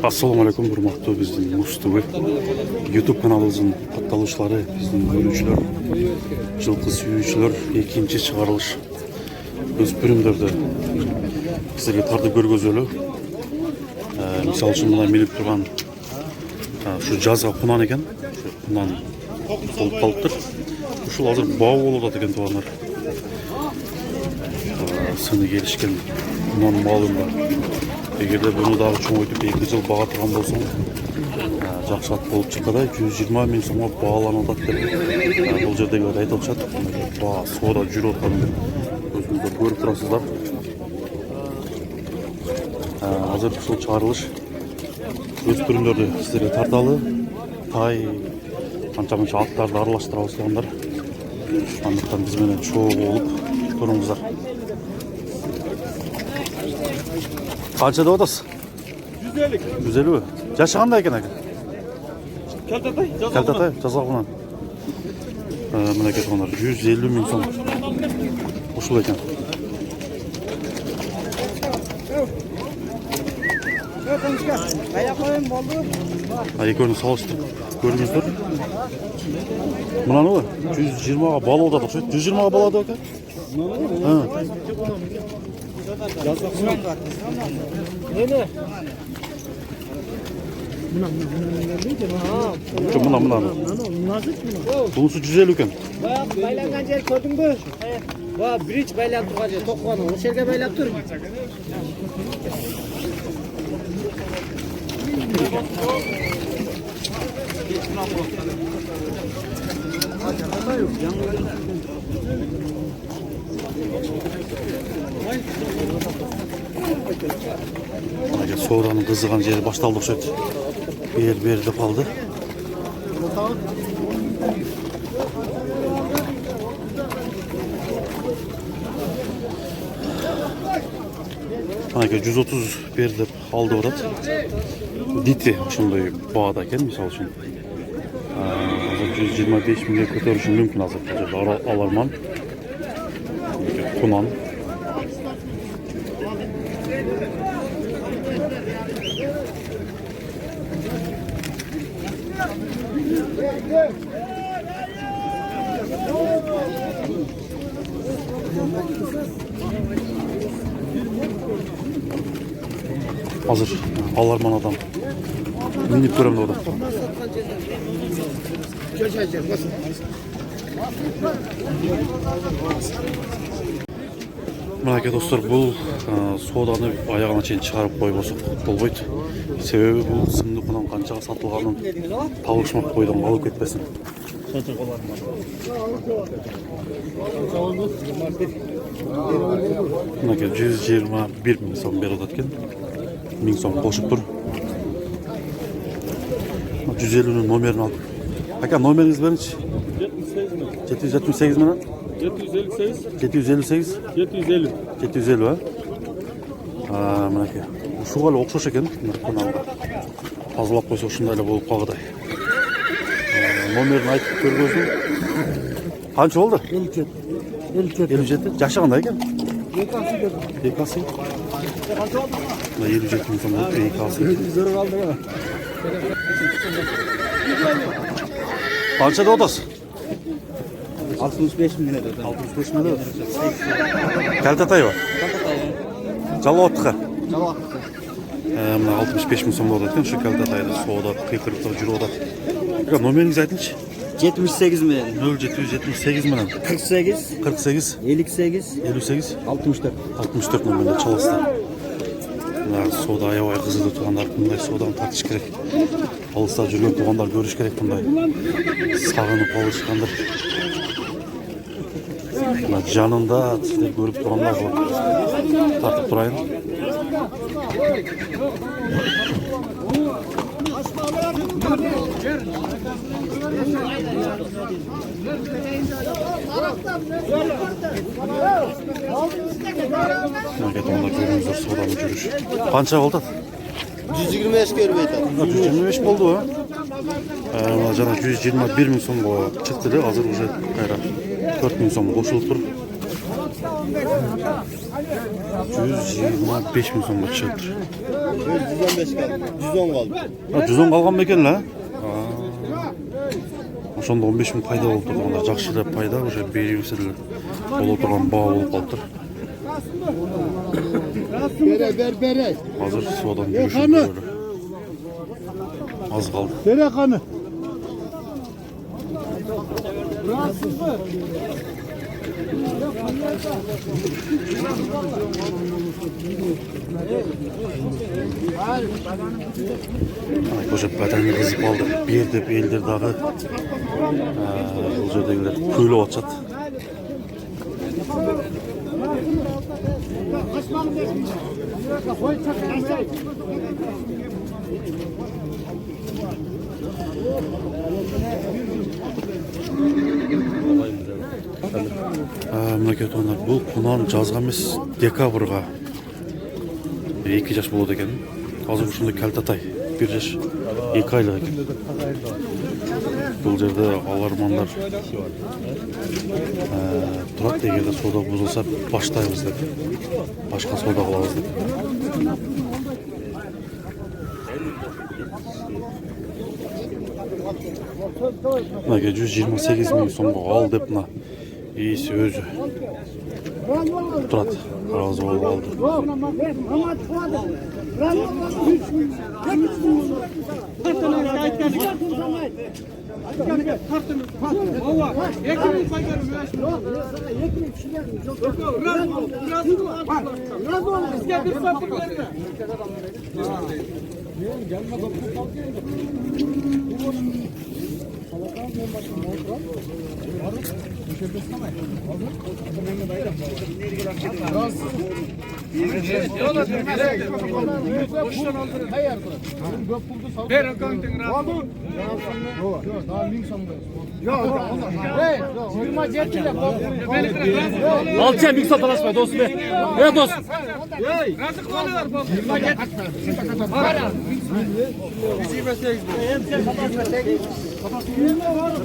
Assalamu alaikum, hurmatlı bizning Mustafa YouTube kanalımızın katılışları, bizning görüşler, жылқы сүйүүчүлөр экинчи чыгарылыш өспүрүмдөрдө силерге тарды көргөзөлү. Мисалы үчүн мына минип турган ушу жазга кунан экен, кунан болуп калыптыр. Ушул азыр баа болуп атат экен туугандар. Сыны келишкен кунан малында. Эгерде буну дагы чоңойтуп 2 жыл бага турган болсоң, жакшы ат болуп чыккандай 120 миң сомго бааланып атат деп бул жердегилер айтып атышат. Баа соода жүрүп атканын өзүңүздөр көрүп турасыздар. Азыр ушул чыгарылыш өспүрүмдөрдү силерге тарталы. Тай канча-мынча аттарды аралаштырабыз туугандар. Андыктан биз менен чогуу болуп туруңуздар. Qancha деп атасыз? 150. 150. Жашы кандай экен ака? Калтатай, Калтатай, жазалгынан. Мынакей туугандар, 150 миң сом. Ушул экен. Экөөнү салыштырып көрүңүздөр. Мынаныбы 120га балоо да окшойт. 120га балоо да экен. Мына. Бунусу 150 экен. Байланган жер көрдүңбү? Бридж байлап турган жер, токуган, ошол жерге байлап тур. Мына сооданын кызыган жери башталды окшойт. Бер деп калды. Мына 130 бер деп алды атат. Дити ошондой баада экен, мисалы үчүн. Азыр 125 миңге көтөрүшү мүмкүн азыр бул жерде аларман. Кунан. Азыр аларман адам минип көрөм деп атат. Мынакей достор, бул сооданы аягына чейин чыгарып койбосок болбойт. Себеби бул сымды кунан канчага сатылганын табышмак бойдон алып кетпесин. Мынакей 121 миң сом берип атат экен. 1000 сом кошуп тур. 150'нün номерин алып. Ака, номериңизди бериңизчи. 778 менен 758 750 мынакей. Ушуга эле окшош экен. Тазалап койсо ушундай эле болуп калгыдай. Номерин айтып көргөзүң. Канча болду? 57. Жашы кандай экен? Экасы. 57 миң сом болду, экасы. Канча деп атасыз? 65 миң деп. 65 миң деп. Калтатайбы? Жалауаттыкы. Мына 65 миң сом болот экен, ушу Калтатайда соода кыйкырып жүрүп атат. Номериңизди айтыңызчы. 78 менен 0778 менен 48 48 58 58 64 номерде чаласыздар. Мына соода аябай кызыгып тургандар, мындай сооданы тартыш керек. Алыста жүргөн туугандар көрүш керек мындай. Сагынып алышкандар. Мына жанында сиздер көрүп тургандар бар. Тартып турайын. Qancha oldu? 125 görüp 125 oldu ha. Jana 121 ming so'mga chiqdi, hozir уже 4 ming so'm qo'shilib turib. 125 мың сомға түсіп жатыр. 115 kaldı. 110 kaldı. 110 қалған ба екен ла? Ошондо 15 мың пайда болып тұр. Онда жақсы деп пайда уже бересіл болып отырған баға болып қалып тұр. Bere. Қазір содан жүрішін аз қалды. Bere kanı. Уже бәдәні қызып алды. Берді елдер дағы бұл жердегілер көйлі отшат. Мынакей тонар, бұл құнан жазға емес декабрға 2 жаш болады екен. Қазір ұшында кәлтатай 1 жаш 2 айлық екен. Бұл жерде алармандар тұрады, егерде сода бұзылса баштаймыз деп, башқа сода қыламыз деп. Мынакей 128 мың сомға ал деп мына иесі өзі тұрады, разы болып алды. Alçak bir satalaşma dostum be. Ya dost.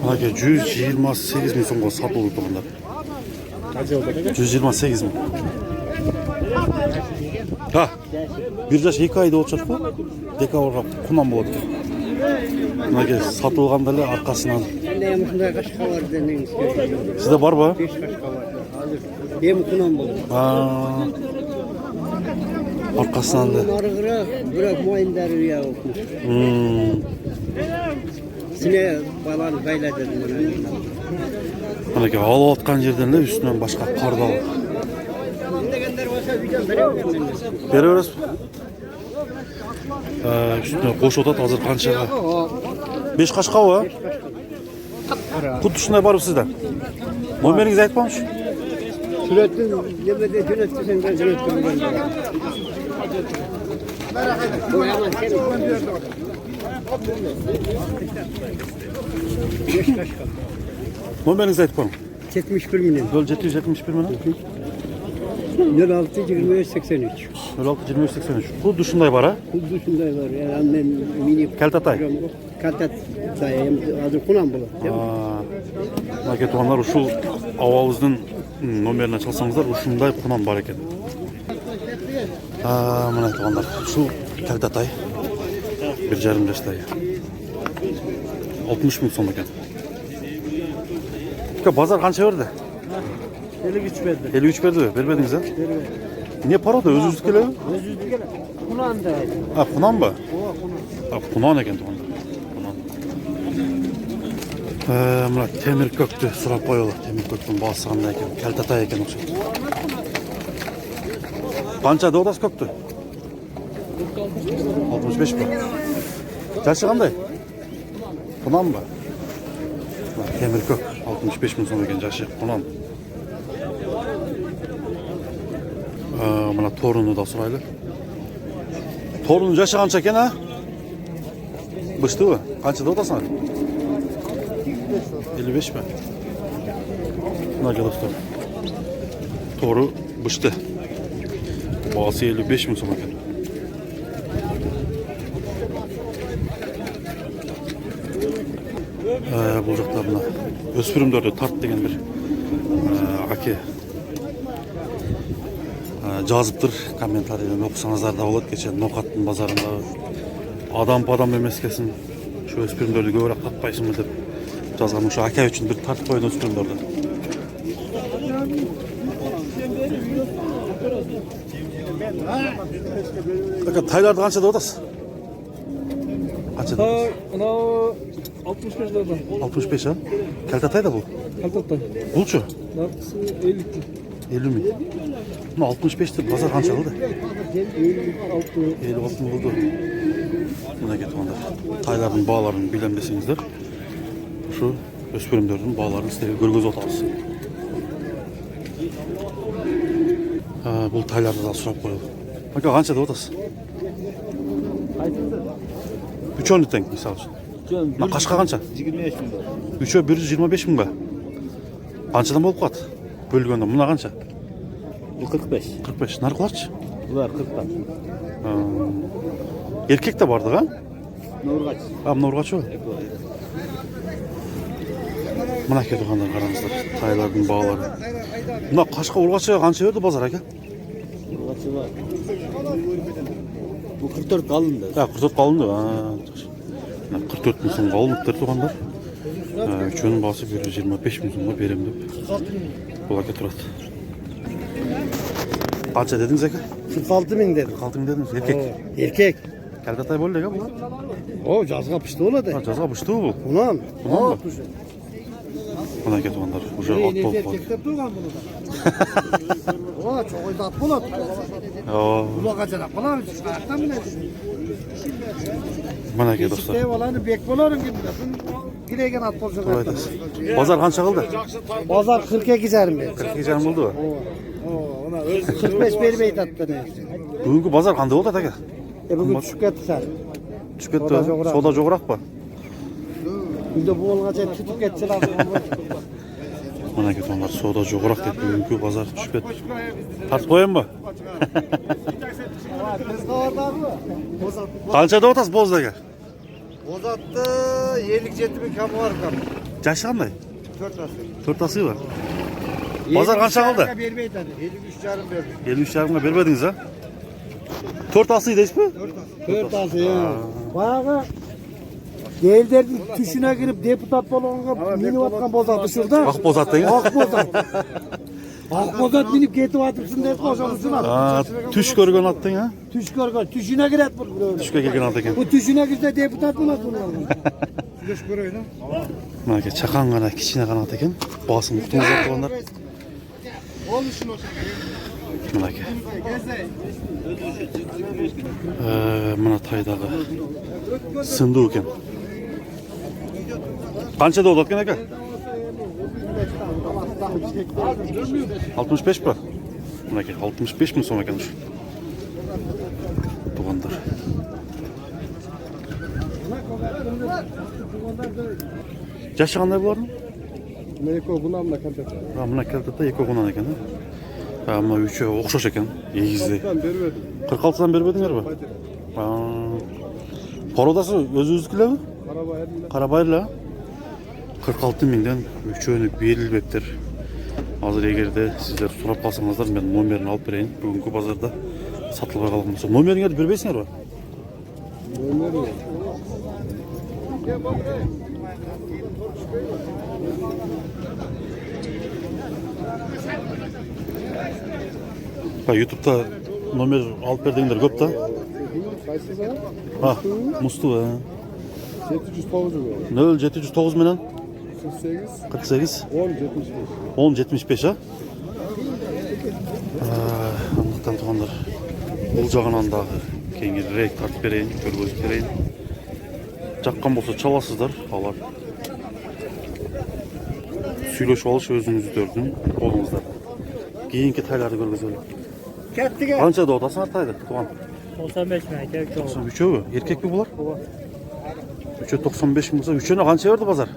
Мынакей 128 мың сомға сатылып тұрғандар. 128 мың. Bir жаш 2 айда отшат қой. Декабрға құнан болады екен. Мынакей сатылғандары арқасынан. Сізде бар ба? 5 қашқа бар. Hem құнан болады. Арқасынан да. Арығыра бірақ мойындары ұя оқымыш. Сіне баланы байлады. Мынакей алып отқан жерден де үстінен башқа қарды алып. Бере бересіз бе? Үстіне қош отады қазір қаншаға? 5 қашқа ба? Құт ұшындай барып сізді? Номеріңізді айтпаңызшы? Сүреттің немеде жөнөткісен ben жөнөткім Номеріңізді айтпаңыз? 71 milyon. 771 мың? 06 23 83. 06 23 83. Құт ұшындай бар, а? Құлды şunday var. Yani ben mini Кәлтатай. Кәлтатай. Adı Kunan болады. Мынакей туғандар ушул ауылыңыздың номеріне çalсаңыздар, ушундай құнан бар екен. Мына туғандар, ушул Кәлтатай 1,5 жаштай. 60 мың сом екен. Базар қанша берді? 53 verdi. 53 берді бе? Бермедіңіз, а? Не порода? Өзіңіз келе? Özüzü gel. Kunan da. Құнан ба? Kunan. Құнан екен туғандар. Мына темір көкті сұрап қойылы. Темір көктің басы қандай екен? Кәлтатай екен ұқсайды. Қанша доғдасы көкті? 65 ба? Жашы қандай? Құнан ба? Темір көк 65 мың сом екен жашы. Құнан. Мына торыны да сұрайлы. Торының жашы қанша екен, а? Бышты ба? Қанша доғдасың? 55 mi? Mınakey dostlar. Toru bıştı. Bağısı 55 mi son ekan? Bu жақта мына өспірімдерді тарт деген бір аке жазыптыр комментарийден окусаңыздар да болот. Кече Нокаттын базарында адам эмес экенсиң. Şu өспүрүмдөрдү көбүрөөк таппайсыңбы деп жазган. Ушу ака үчүн бир тартып койгон өспүрүмдөрдү. Aka taylарды канча деп атасыз? Канча деп атасыз? Мынау 65 лирадан. 65 а? Kalta tay da bu. Калтатан. Bulçu. Наркысы 50. 50 mi? Bunu 65 'ti. Pazar kança oldu? 56. 56 mı oldu? Buna getirmenler. Tayların bağlarını bilem desеңizdер. Şu өспүрүмдөрдүн bağlarını sizlerge көргөзүп атабыз. Бул тайларды да сурап коелу. Aka kança деп атасыз? Üçönü тең, мисалы үчүн. Мына кашка канча? 25 bin lira. Üçö 125 миң ба? Канчадан болуп калат? Бөлгөндө мына канча? Bu 45. 45. Наркыларчы? Bunlar 40'tan. Erkek de vardı ha? Nurgaç. Mına urgaç o. Mına ke durгандар караңыздар. Тайлардын баалары. Мына кашка ургачы канча берди базар ака? Nurgaçı var. Bu 44 kalın da. 44 калынды. 44 миң сомго алыныптыр тургандар. Үчөөнүн баасы 125 миң сомго берем деп. Бул ака турат. Канча дедиңиз ака? 46 bin dedim. 46 миң дедиңиз. Эркек. Erkek. Kalkaтай болду ака бул. O жазга pişti oladı. Жазга буштуу бул. Ulan. Ulan mı? Mına ke тургандар. Уже от болуп калды. Erkekler durgan bunu da. O çok oydat bulat. Ula kaçarak bular. Ayaktan bile. Mına ke dostlar. Ev olanı bek bularım gibi. Gireyken at bolsa. Kolaydas. Bazar kança kıldı? Bazar 42 jarım. 42 jarım oldu mu? 45 bermeydi attı ne. Bugünkü bazar kандай oldu aka? Bugün düşüp ketdi sen. Düşüp ketdi. Soda jog'roq ba? Bunda bu olgacha tutib ketsalar. Mana ke to'nlar soda jog'roq deb bugünkü bazar düşüp ketdi. Tartib qo'yaymi? Qancha deb otasiz bozda aka? Bozatdı 57 bin kamı var kam. Yaşı qanday? 4 asır. 4 asığı var. Bazar qancha qoldi? 53 jarım verdim. 53 jarımga bermedingiz ha? 4 asığı deysizmi? 4 asır ya. Bayağı Gelder'in tüşüne girip deputat bolğanга minip atkan bozatı şurada. Ak bozat deyin. Ak bozat. Ak bozat minip ketip atıpsın dep koşamısın at. Tuş görgön attın ha? Tüş görgön. Tüşüne giret bu. Tüşke gelgen attı eken. Bu tüşüne girse deputat bolat bunu. Tüş göröy lan. Mana ke çakan gana kichine gana attı eken. Basın muhtunuz attıganlar. Mana ke. Mana taydağı sındı eken. Kança da olatken aka? 65 mi? Mana ke 65 mi so'm ekan shu. Tug'anlar. Yaşı qanday bularning? Meko buna mı kaltet? Ha, mına kaltetda eko qo'nan ekan. Ha, mına üçü o'xshash ekan. Egizli. 46dan bermedinglarmi? Ha. Parodasi o'z-o'zikilami? Qarabayırlar. 46 mingdan üçöөнү berilbeptir. Hazır egerde sizler surap kalsanızlar ben nomerini alıp vereyim. Bugünkü pazarda satılmaya kalan olsa. Nomerini berbeysinglar mı? Nomeri. Ha, YouTube'da nomer alıp verdiğinler köp da. Ha, Mustu ha. 709 0709 menen 48 48 10 75. 1075 ha. Anlıktan tuğanlar. Bul жағынан дағы кеңірек тартып берейін, көргөзүп берейін. Жаққан болса çalasыздар, алар. Сүйлөшүп алыш өзүңүздөрдүн колуңузда. Кийинки тайларды көргөзөлү. Kettige. Канча да отасыңар тайды, туган? 95 mi? Üçöbü, erkek mi bular? Üçö 95 mi bolsa, üçöөнө канча берди базар?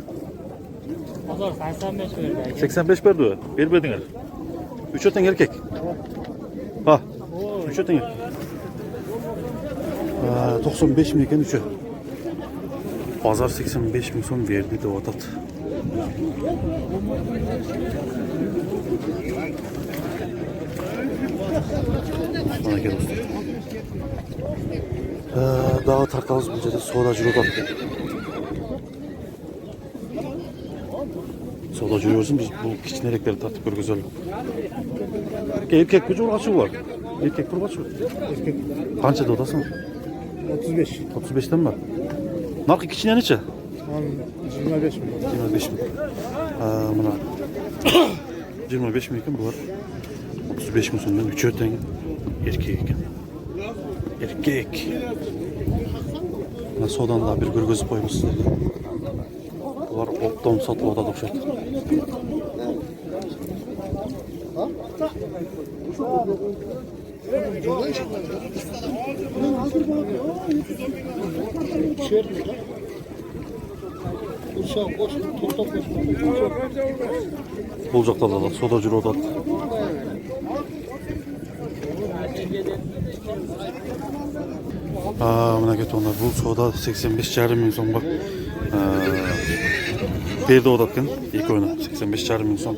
Pazar 85 verdi. 85 berdi. Bermediңер. Üçö тең erkek. Ha. Üçö teң. 95 mi eкен üçö. Pazar 85 ming so'm berdi deb atат. Mana ke dostlar. Dağı tarqalız bu жерде сода жүріп атты. Soda жүрөбүз, biz bu кичинеректерди тартып көргөзөлү. Erkek mi urgaçı var? Erkek urgaçı. Erkek. Kançada odasın? 35. 35'ten mi? Narkı kişine neçe? 25 mi? 25 mi? Buna 25 mi ekan bular? 35 mi sonundan 3 öten erkek ekan. Erkek. Buna sodan da bir görgözüp koymuş sizlerge. Bular optom satılıp atады okşayt. Бұл жақта да сода жүріп атады. Мына кетіп онда бұл сода 85,5 мың сомға берді атады екен. Екеуіне 85,5 мың сом.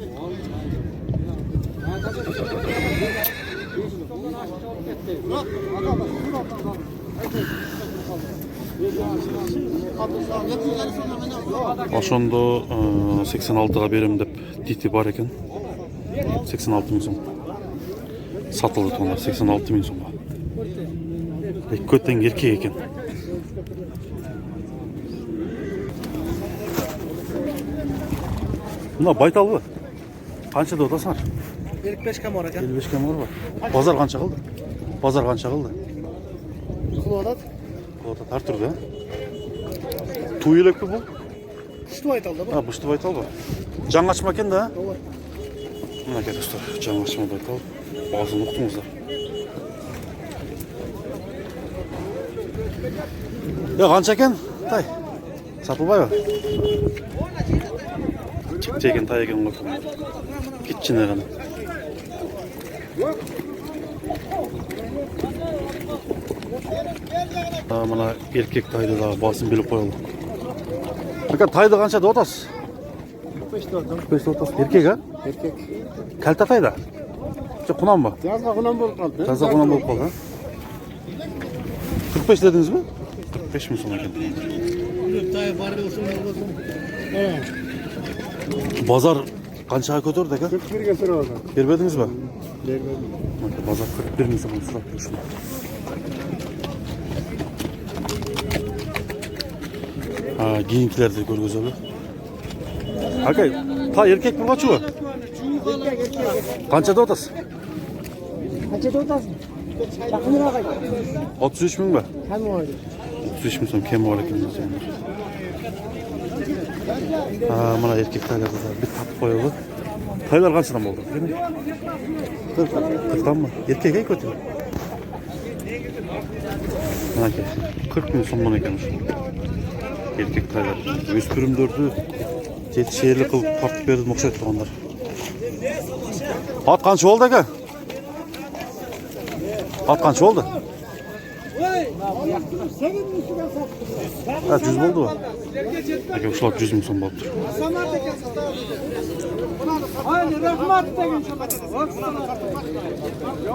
Ошондо 86-га берем деп тити бар экен. 86 мың сом. Сатылды тондар 86 мың сомға. Көттен еркек екен. Мына байталбы? Қаншада отасыңар? 55 кам бар екен. 55 кам бар. Базар қанша қылды? Базар қанша қылды? Қылып Қылып әр түрде. Ту елек пе бұл? Күшті байталды ба? Бұшты байтал ба? Жаңғашма екен да? Мына ке достар, жаңғашма байтал. Бағасын ұқтыңыздар. Қанша екен? Тай. Сатылбай ба? Чек-чеген тай екен ғой. Кетчіне ғана. Мына еркек тайды да басын біліп қойылды. Тайды қаншада отасыз? 45-те отасыз. Еркек, а? Еркек. Кәлта тайда? Құнан ба? Жазға құнан болып қалды. Жазға құнан болып қалды, а? 45 дедіңіз бе? 45 мың сом екен. Базар қаншаға көтерді, әке? 41-ге сұрап алған. Бербедіңіз бе? Бермедім. Базар 41 мың сом сұрап тұршын. Giyinkilerді көргөзөлү. Акай, та еркек бургачы ба? Қаншада отасыз? Қаншада отасың? Жақынырақ айт. 33 мың ба? Кәм бар. 33 мың сом кем бар екен. Мына еркек тайларды да бит татып қойылды. Тайлар қаншадан болды? 40-тан ба? Еркек ай көтер. Мына ке 40 мың сомнан екен. Erkek taylar. Өспүрүмдөрдү жетишерлик кылып тартып бердим окшойт тургандар. Ат канча болду ака? Ат канча болду? 100 болду ба? Ака ушулар 100 мың сом болуптур. Haydi rahmat деген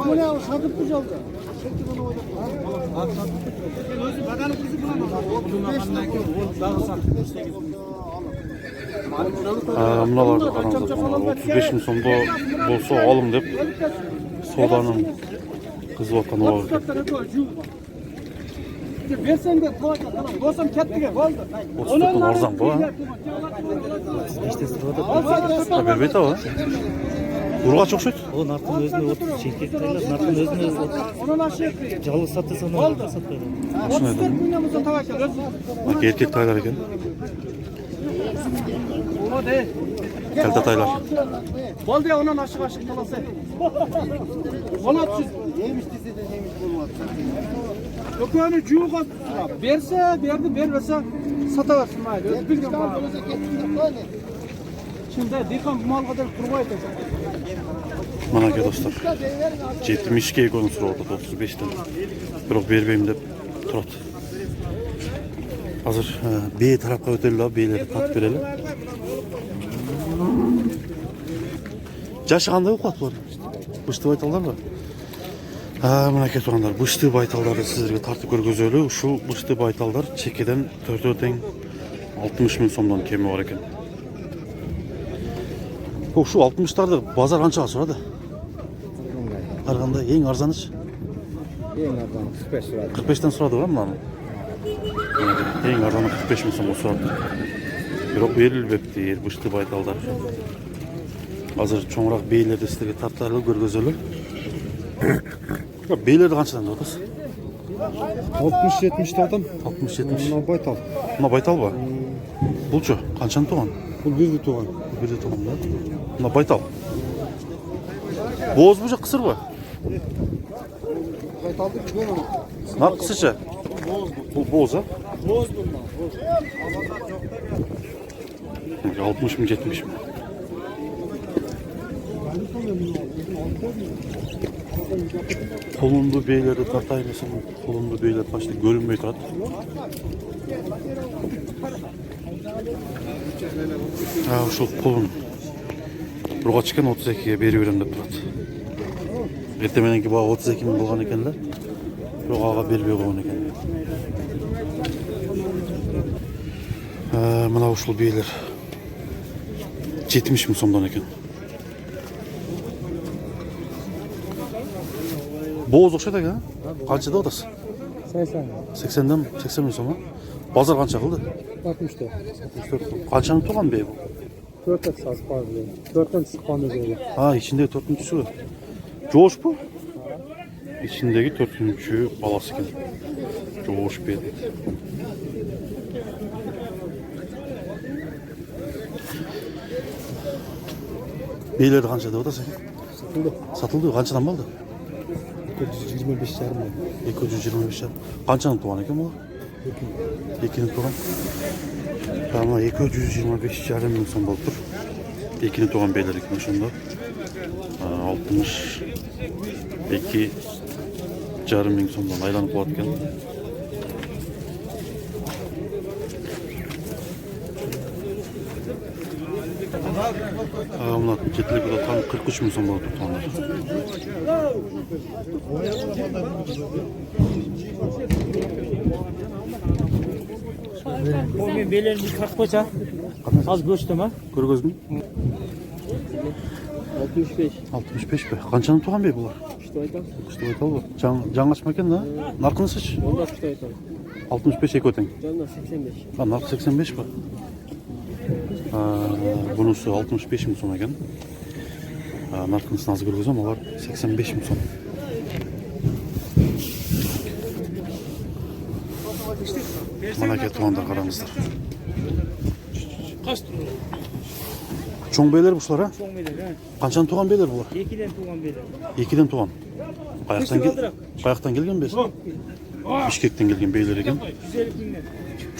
Мына сатып жолда. Мыналарды қараңыздар. 35 мың сомдо болсо алым деп соданын кызып аткан оба экен. Берсеңдер талакка карап, болсам кеттиге болды. 30 арзан го, а? Бербейт аба? Ургач окшойт. О, наркын өзіне 30 шекет тайлар, наркын өзіне 30. Жалғыз сатты соны сатпайды. 34 мыңнан болса талакка өзі. Еркек тайлар екен. Кәлта тайлар. Болды, онан ашық таласы. 1600. Неміш десе де неміш болмады. Өкөні жуға берсе, берді, бермесе сата берсін майды. Өзі білген бар. Şimdi dikan mal kadar kurbaydı. Mana ke dostlar. 72 konu soruldu 35'ten. Biroq berbeyim dep turат. Hazır B tarafqa ötelim, B'leri tat verelim. Jaşı qanday uqat bor? Bıştı baytallar mı? Мынакей туғандар, бышты байталдарды сіздерге тартып көргөзөлү. Ушул бышты байталдар чекеден 4 тең 60 000 сомдон кеми бар экен. Ушул 60-тарды базар канчага сурады? Кандай эң арзаныч? Ең арзан 45 сұрады. 45-тен сурады го мынаны. Эң арзаны 45 000 сомго сурады. Бирок берилбепти бышты байталдар. Азыр чоңураак бейлерди сіздерге тарталы көргөзөлү. Бейлерди канчадан деп атасыз? 60-70 тадам. 60-70. Мына байтал. Мына байтал ба? Булчу канчаны туган? Бұл бірді туған. Бирде туган да. Мына байтал. Боз бу же кысыр ба? Байталды бүген ана. Нар кысырча? Бул боз, а? Боз бұл мына. 60 000, 70 000. Kolundu beylerde tartaylasın, kolundu beyler başta görünmüyor tat. Şu kolun. Buraya çıkan 32'ye beri öğrendim turat. Ertemenenki bağı 32 000 bulgan ekenler. Buraya belbey bulgan ekenler. Mına uşul beyler 70 000 somdan eken. Boğaz okşadı ha? Kaçta da odası? 80'den 80 000 soma. Bazar kança kıldı? 64. 64. Kançanın tuğan bey bu? 4 et saz var diyor. 4'ten sıkmanız öyle. Ha içinde 4'üncüsü var. Coğuş bu? İçindeki 4'üncü balası eken. Coğuş bey dedi. Beylerdi kançada odası? Satıldı. Satıldı. Kançadan mı aldı? 225 yarım oldu. 225 yarım. Kançanın tuğan eken bu? Ekinin tuğan. Tamam 225 yarım bin son balıktır. Ekinin tuğan beyler eken şunda. 62 yarım bin sondan aylanıp olatken. Mına jetlik bu da tam 43 000 son balıktır tuğanlar. Men belerini tartib qo'ysa, az go'shtimi? Көргөзмү? 65. 65 be. Kançanın tuğan bey bular? İşte aytan. İşte baytal bu. Жаңlaşma eken da. Narkınısıç? Onlar işte aytan. 65 ekoten. Canlar 85. Ha, nark 85 var. Bunusu 65 000 son eken. Narkınısını az görgözüm, olar 85 000 son. Manake tuğanda karanızdır. Kaç turlu? Çoğun beyler buçlar ha? Çoğun beyler ha. Kançanın tuğan beyler bular? 2'den tuğan beyler. 2'den tuğan. Kayaktan gelgen beyler. Bişkekten gelgen beyler eken.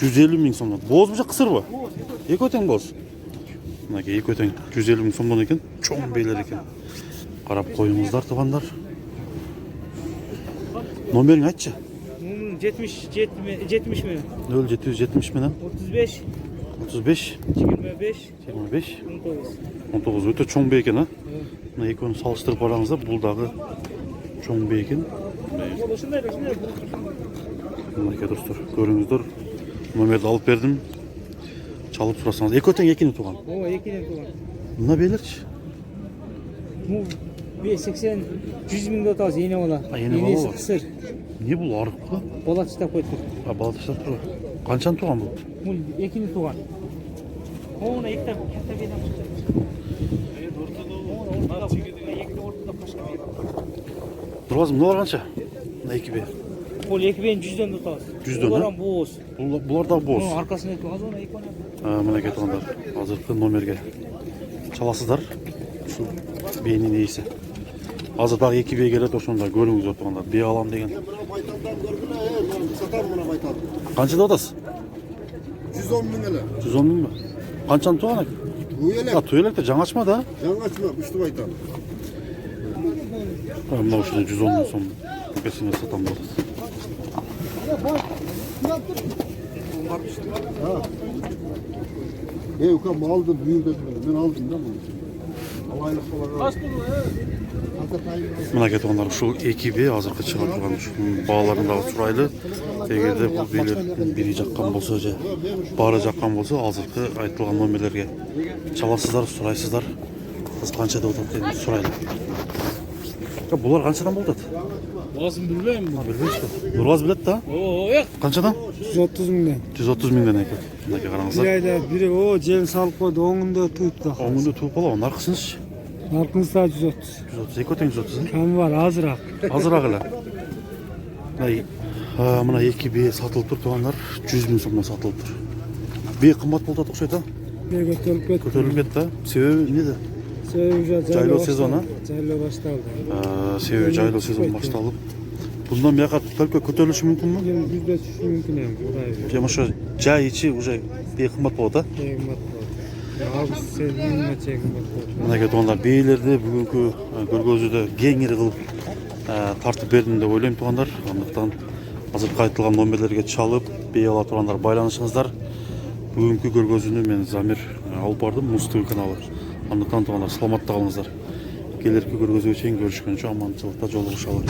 150 150 bin lira. 000 somdan. Boz bu kısır bu? Ekoten boz. Manake ekoten 150 000 somdan eken. Çoğun beyler eken. Karap koyunuzlar tuğanlar. Nomerin açça? 70 mi? 0770 menen 35 35 25 25 19. 19 өтө чоң бей экен а. Мына экөөнү салыштырып караңыздар, бул дагы чоң бей экен. Мынакей достор, көрүңүздөр. Номерди алып бердим. Чалып сурасаңыз. Экөө экини туган. О, 2'den tuğan. Мына бейлерчи? Bu 80 100 bin de taz yine ola. Yeni Yenesi ola. kısır. Эмне бул арык го? Bola çıta koydu. Бала таштап тур. Канчаны туган бул? Bu 2'den tuğan. Ona ilk de katta bir adam. Турбазым, мыналар канча? Мына 2 бей. Bol 2 bin 100'den de taz. 100'den, Bulan boz. Булар дагы боз. Onun arkasına tuğaz ona ilk ona. Мынакей тугандар, азыркы номерге чаласыздар. Ушул бейнин ээси. Азыр дагы 2 бей келет, ошондо көрүңүздөр тугандар. Бей алам деген. Канчада атасыз? 110 bin lira. 110 000 mı? Kançanın tuğan ekin? Bu yelek. Ha, tuyelek de жаңачма da. Жаңачма, үшті байтал. Мына ушуна 110 000 сом. Бесине сатам болот. Ukam aldın, büyük dedim. Ben aldım da bunu. Мына кетіп ушул 2B азыркы чыгып турган бааларындагы сурайлы. Эгерде бул бийлер бири жаккан болсо же баары жаккан болсо азыркы айтылган номерлерге чаласыздар, сурайсыздар. Кыз канча деп атат деп сурайлы. Булар канчадан болот? Басын білмеймін. Билбейсизби? Нурлаз билет да? Ой, Канчадан? 130 мыңдан. 130 миңден экен. Мынакей Bir караңыздар. ayda biri o cem salып koydu, oğunda tuttu. Оңунда тууп калабы, наркысынчы? Narkınsa 130. 130, эки тең 130. Kam var, azırak. Азыраак эле. Мына 2B сатылып тур туугандар, 100 миң сомдон сатылып тур. B кымбат болуп атат окшойт а? Bir götürüp gitti. Көтөрүлүп кетти. Себеби эмнеде? Жайлоо сезон, а? Жайлоо başladı. Себеби жайлоо сезон башталып. Bundan бияка только көтөрүлүшү мүмкүнмү? Yüzde düşüşü mümkün hem. Burayı. Же ошо жай ичи уже B кымбат болот а? Çekim batmadı. Ya abi sen bilme çekim batmadı. Мынакей туугандар, бийлерди бүгүнкү көргөзүүдө кеңири кылып тартып бердим деп ойлойм туугандар. Андыктан азыркы айтылган номерлерге чалып, бей ала тургандар байланышыңыздар. Бүгүнкү көргөзүүнү мен Замир алып бардым, Муз ТВ каналы. Андыктан туугандар, саламатта калыңыздар. Келерки көргөзүүгө чейин көрүшкөнчө аманчылыкта жолугушалы.